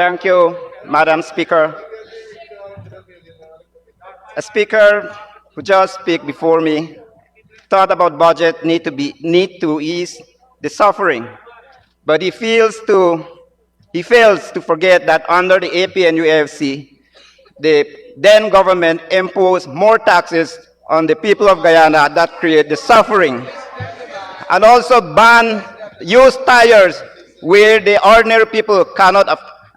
Thank you, Madam Speaker. A speaker who just speak before me thought about budget need to ease the suffering, but he fails to forget that under the APNUFC, the then government imposed more taxes on the people of Guyana that create the suffering, and also ban used tires where the ordinary people cannot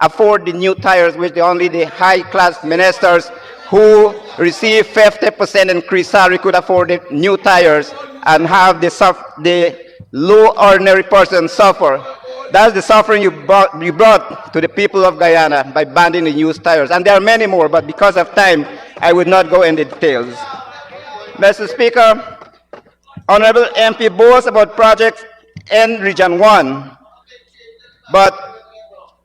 afford the new tires, which only the high-class ministers who receive 50% increase salary could afford the new tires, and have the low ordinary person suffer. That's the suffering you brought to the people of Guyana by banning the used tires. And there are many more, but because of time, I would not go into details. Mr. Speaker, Honorable MP boasts about projects in Region 1, but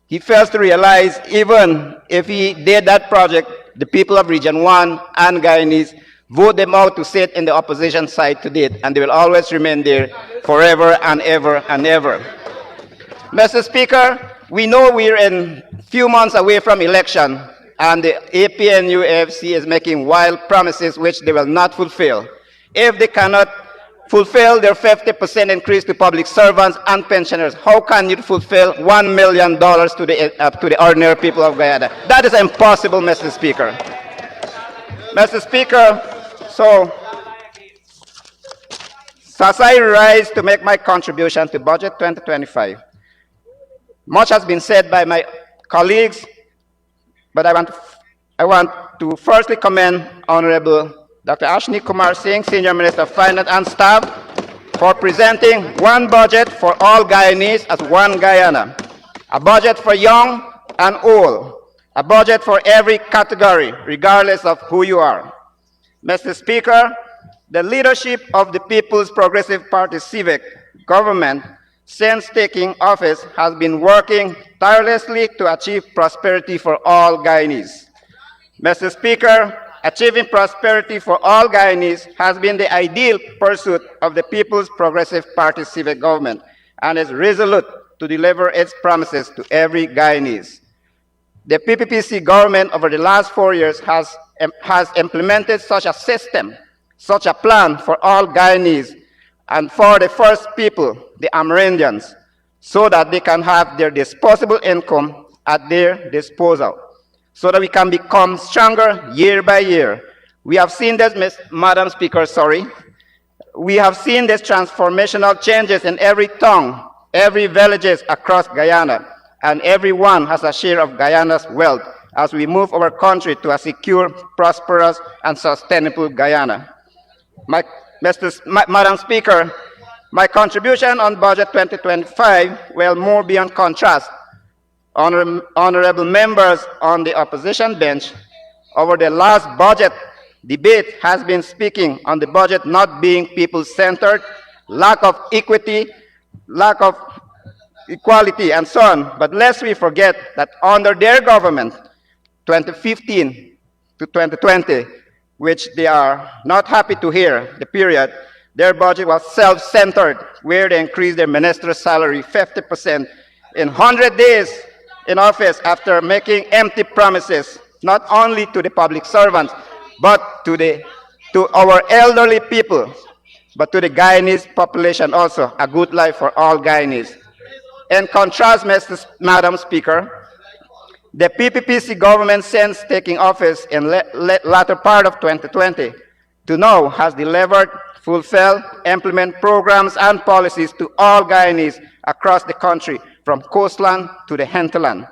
he fails to realize even if he did that project, the people of Region 1 and Guyanese vote them out to sit in the opposition side to it, and they will always remain there forever and ever and ever. Mr. Speaker, we know we're in few months away from election, and the APNUFC is making wild promises which they will not fulfill. If they cannot fulfill their 50% increase to public servants and pensioners, how can you fulfill $1 million to the ordinary people of Guyana? That is impossible, Mr. Speaker. Mr. Speaker, so as I rise to make my contribution to Budget 2025, much has been said by my colleagues, but I want to firstly commend Honorable Dr. 𝐁𝐔𝐃𝐆𝐄, Senior Minister of Finance and Staff, for presenting one budget for all Guyanese as one Guyana, a budget for young and old, a budget for every category, regardless of who you are. Mr. Speaker, the leadership of the People's Progressive Party civic government since taking office has been working tirelessly to achieve prosperity for all Guyanese. Mr. Speaker, achieving prosperity for all Guyanese has been the ideal pursuit of the People's Progressive Party civic government, and is resolute to deliver its promises to every Guyanese. The PPPC government over the last 4 years has implemented such a system, such a plan for all Guyanese, and for the first people, the Amerindians, so that they can have their disposable income at their disposal, so that we can become stronger year by year. We have seen this, Madam Speaker, we have seen these transformational changes in every town, every villages across Guyana, and everyone has a share of Guyana's wealth as we move our country to a secure, prosperous, and sustainable Guyana. Madam Speaker, my contribution on Budget 2025 will more be on contrast. Honorable members on the opposition bench, over the last budget debate has been speaking on the budget not being people-centered, lack of equity, lack of equality, and so on. But lest we forget that under their government, 2015 to 2020, which they are not happy to hear, the period, their budget was self-centered, where they increased their minister's salary 50% in 100 days in office after making empty promises, not only to the public servants, but to our elderly people, but to the Guyanese population also, a good life for all Guyanese. In contrast, Madam Speaker, the PPPC government since taking office in latter part of 2020 to now has delivered, fulfilled, implement programs and policies to all Guyanese across the country, from coastland to the hinterland.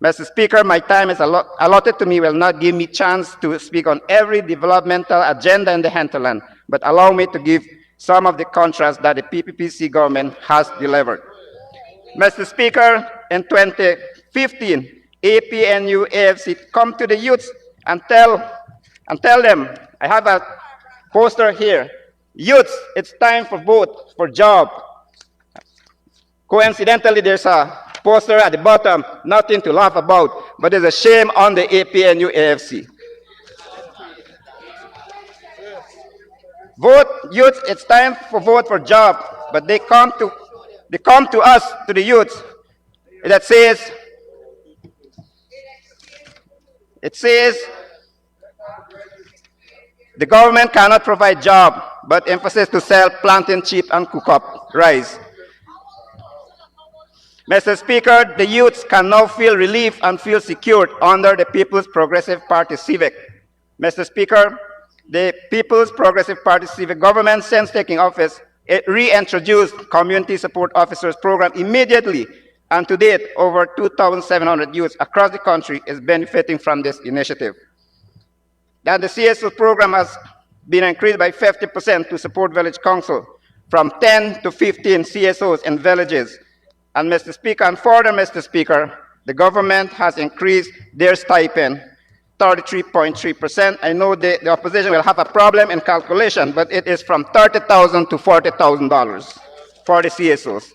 Mr. Speaker, my time is allotted to me will not give me chance to speak on every developmental agenda in the hinterland, but allow me to give some of the contrasts that the PPPC government has delivered. Mr. Speaker, in 2015, APNUFC come to the youths and tell them, I have a poster here, youths, it's time for vote for job. Coincidentally, there's a poster at the bottom, nothing to laugh about, but there's a shame on the APNUFC. Vote, youth, it's time for vote for job, but they come to us, to the youth, that says, It says the government cannot provide jobs, but emphasis to sell plantain chip and cook up rice. Mr. Speaker, the youths can now feel relief and feel secured under the People's Progressive Party civic. Mr. Speaker, the People's Progressive Party civic government, since taking office, it reintroduced Community Support Officers Program immediately, and to date, over 2,700 youths across the country is benefiting from this initiative. And the CSO program has been increased by 50% to support village council, from 10 to 15 CSOs in villages. And Mr. Speaker, and further, Mr. Speaker, the government has increased their stipend 33.3%. I know the opposition will have a problem in calculation, but it is from $30,000 to $40,000 for the CSOs.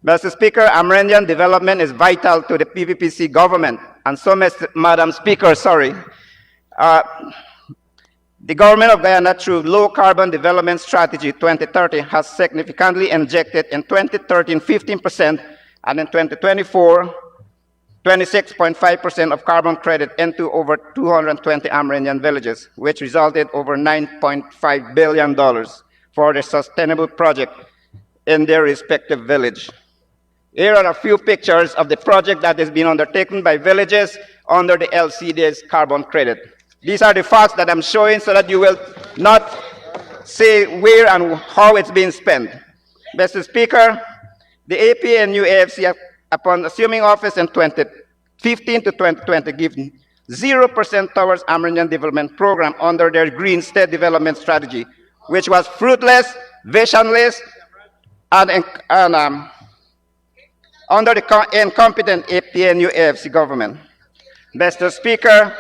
Mr. Speaker, Amerindian development is vital to the PPPC government. And so, Madam Speaker, the government of Guyana, through Low Carbon Development Strategy 2030, has significantly injected in 2013 15% and in 2024 26.5% of carbon credit into over 220 Amerindian villages, which resulted over $9.5 billion for the sustainable project in their respective village. Here are a few pictures of the project that is being undertaken by villages under the LCD's carbon credit. These are the facts that I'm showing so that you will not say where and how it's being spent. Mr. Speaker, the APNU-AFC, upon assuming office in 2015 to 2020, give 0% towards Amerindian Development Program under their Green State Development Strategy, which was fruitless, visionless, and under the incompetent APNU-AFC government. Mr. Speaker,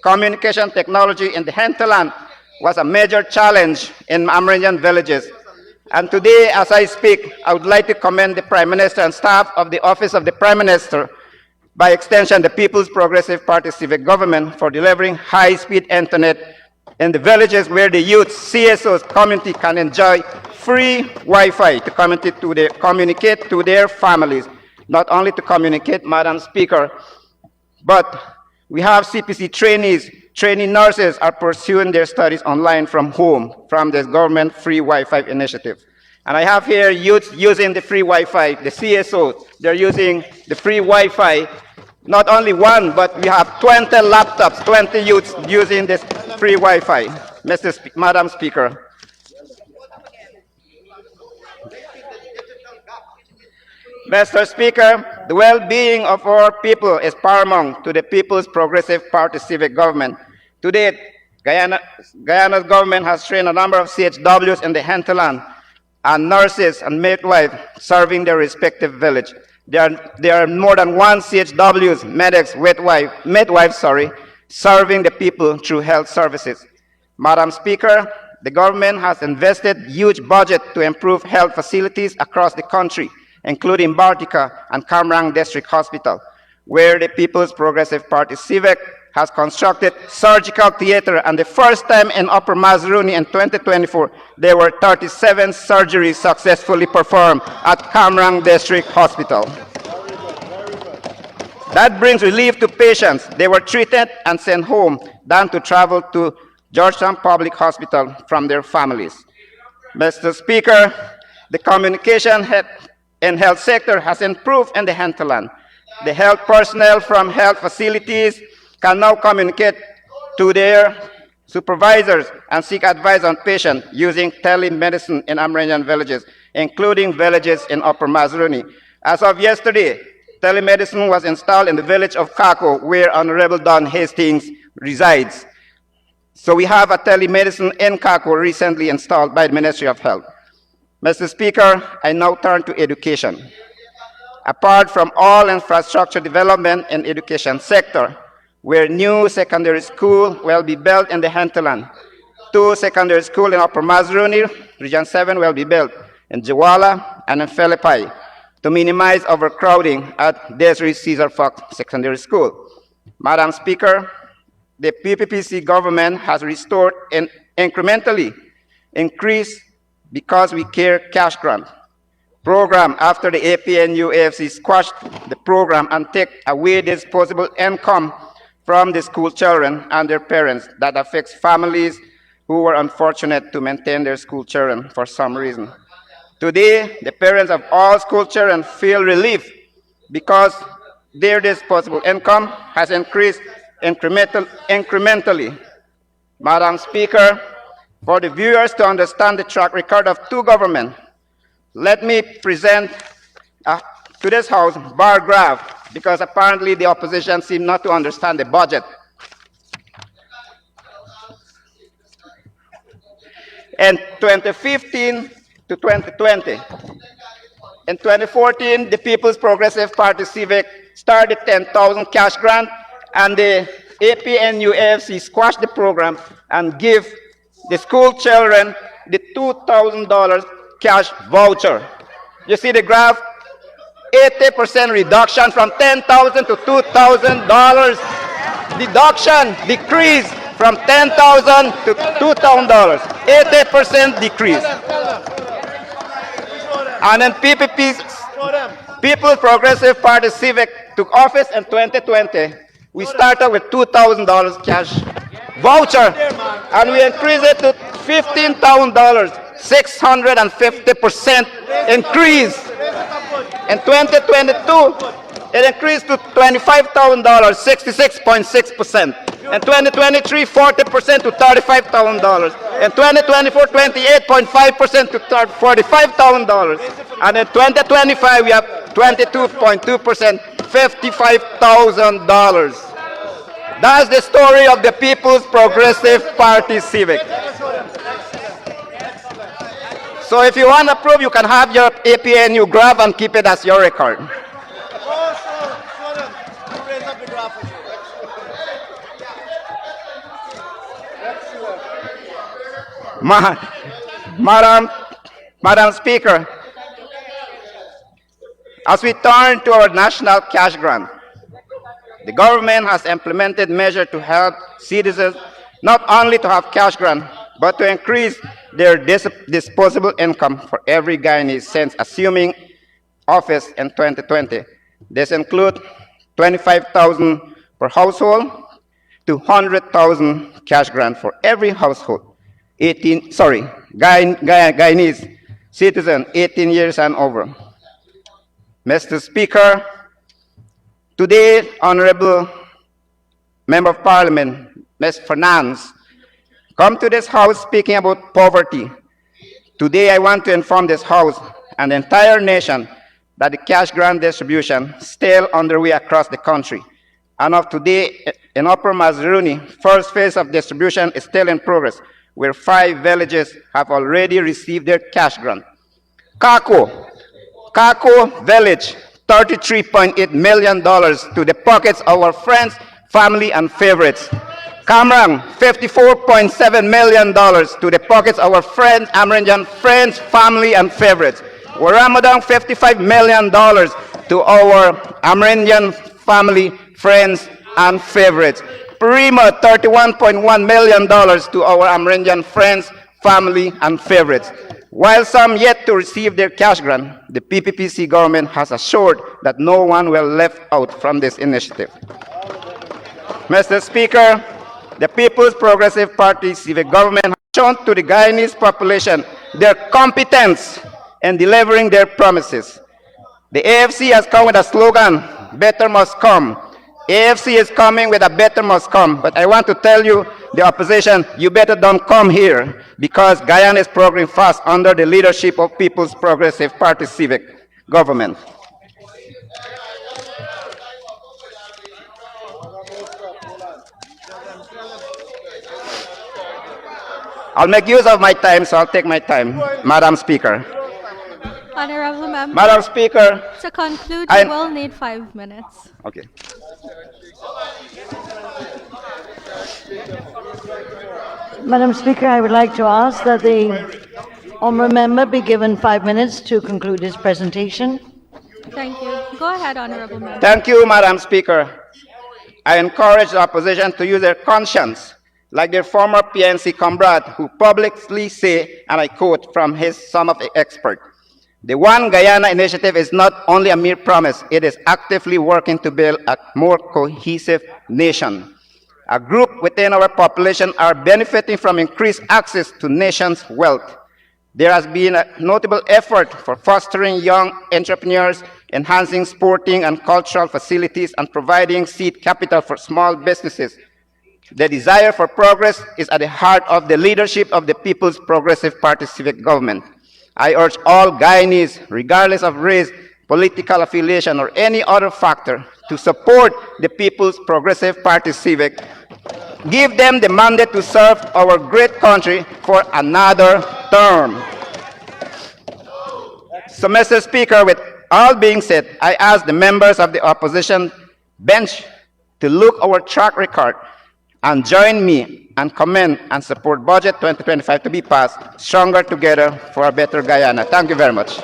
communication technology in the hinterland was a major challenge in Amerindian villages. And today, as I speak, I would like to commend the Prime Minister and staff of the Office of the Prime Minister, by extension the People's Progressive Party civic government, for delivering high-speed internet in the villages where the youth, CSOs, community can enjoy free Wi-Fi to communicate to their families. Not only to communicate, Madam Speaker, but we have CPC trainees, trainee nurses are pursuing their studies online from home from this government free Wi-Fi initiative. And I have here youth using the free Wi-Fi, the CSOs, they're using the free Wi-Fi. Not only one, but we have 20 laptops, 20 youths using this free Wi-Fi. Madam Speaker. Mr. Speaker, the well-being of our people is paramount to the People's Progressive Party civic government. To date, Guyana's government has trained a number of CHWs in the hinterland and nurses and midwives serving their respective village. There are more than one CHWs, medics, midwives, serving the people through health services. Madam Speaker, the government has invested huge budget to improve health facilities across the country, including Bartica and Kamrang District Hospital, where the People's Progressive Party civic has constructed surgical theater, and the first time in Upper Mazaruni in 2024, there were 37 surgeries successfully performed at Kamrang District Hospital. That brings relief to patients. They were treated and sent home than to travel to Georgetown Public Hospital from their families. Mr. Speaker, the communication in health sector has improved in the hinterland. The health personnel from health facilities can now communicate to their supervisors and seek advice on patients using telemedicine in Amerindian villages, including villages in Upper Mazaruni. As of yesterday, telemedicine was installed in the village of Kako, where Honorable Don Hastings resides. So we have a telemedicine in Kako recently installed by the Ministry of Health. Mr. Speaker, I now turn to education. Apart from all infrastructure development in education sector, where new secondary school will be built in the hinterland, 2 secondary schools in Upper Mazaruni, Region 7 will be built in Jiwala and in Philippi to minimize overcrowding at Desiree Cesar Fox Secondary School. Madam Speaker, the PPPC government has restored and incrementally increased Because We Care cash grant program after the APNU-AFC squashed the program and take away disposable income from the school children and their parents that affects families who were unfortunate to maintain their school children for some reason. Today, the parents of all school children feel relief because their disposable income has increased incrementally. Madam Speaker, for the viewers to understand the track record of two governments, let me present to this House bar graph, because apparently the opposition seem not to understand the budget. In 2015 to 2020, in 2014, the People's Progressive Party Civic started 10,000 cash grant, and the APNU-AFC squashed the program and give the school children the $2,000 cash voucher. You see the graph? 80% reduction from $10,000 to $2,000. Deduction decrease from $10,000 to $2,000. 80% decrease. And then PPP, People's Progressive Party Civic, took office in 2020. We started with $2,000 cash voucher, and we increased it to $15,000, 650% increase. In 2022, it increased to $25,000, 66.6%. In 2023, 40% to $35,000. In 2024, 28.5% to $45,000. And in 2025, we have 22.2%, $55,000. That's the story of the People's Progressive Party Civic. So if you want to prove, you can have your APNU graph and keep it as your record. Madam Speaker, as we turn to our national cash grant, the government has implemented measures to help citizens not only to have cash grant, but to increase their disposable income for every Guyanese since assuming office in 2020. This includes $25,000 per household to $100,000 cash grant for every household. Guyanese citizen 18 years and over. Mr. Speaker, today, Honorable Member of Parliament, Ms. Fernandes, come to this House speaking about poverty. Today, I want to inform this House and the entire nation that the cash grant distribution is still underway across the country. And of today, in Upper Mazaruni, first phase of distribution is still in progress, where 5 villages have already received their cash grant. Kako Village, $33.8 million to the pockets of our friends, family, and favorites. Kamrang, $54.7 million to the pockets of our friends, Amerindian friends, family, and favorites. Waramadang, $55 million to our Amerindian family, friends, and favorites. Prima, $31.1 million to our Amerindian friends, family, and favorites. While some yet to receive their cash grant, the PPPC government has assured that no one will be left out from this initiative. Mr. Speaker, the People's Progressive Party Civic Government has shown to the Guyanese population their competence in delivering their promises. The AFC has come with a slogan, better must come. AFC is coming with a better must come, but I want to tell you, the opposition, you better don't come here, because Guyana is progressing fast under the leadership of People's Progressive Party Civic Government. I'll make use of my time, so I'll take my time, Madam Speaker. Honorable Member, Madam Speaker, to conclude, you will need 5 minutes. Okay. Madam Speaker, I would like to ask that the honourable member be given 5 minutes to conclude his presentation. Thank you. Go ahead, Honorable Member. Thank you, Madam Speaker. I encourage the opposition to use their conscience, like their former PNC comrade, who publicly say, and I quote from some of the experts, the One Guyana initiative is not only a mere promise, it is actively working to build a more cohesive nation. a group within our population are benefiting from increased access to nation's wealth. There has been a notable effort for fostering young entrepreneurs, enhancing sporting and cultural facilities, and providing seed capital for small businesses. The desire for progress is at the heart of the leadership of the People's Progressive Party civic government. I urge all Guyanese, regardless of race, political affiliation, or any other factor, to support the People's Progressive Party civic. Give them the mandate to serve our great country for another term. So, Mr. Speaker, with all being said, I ask the members of the opposition bench to look our track record and join me and commend and support Budget 2025 to be passed, stronger together for a better Guyana. Thank you very much.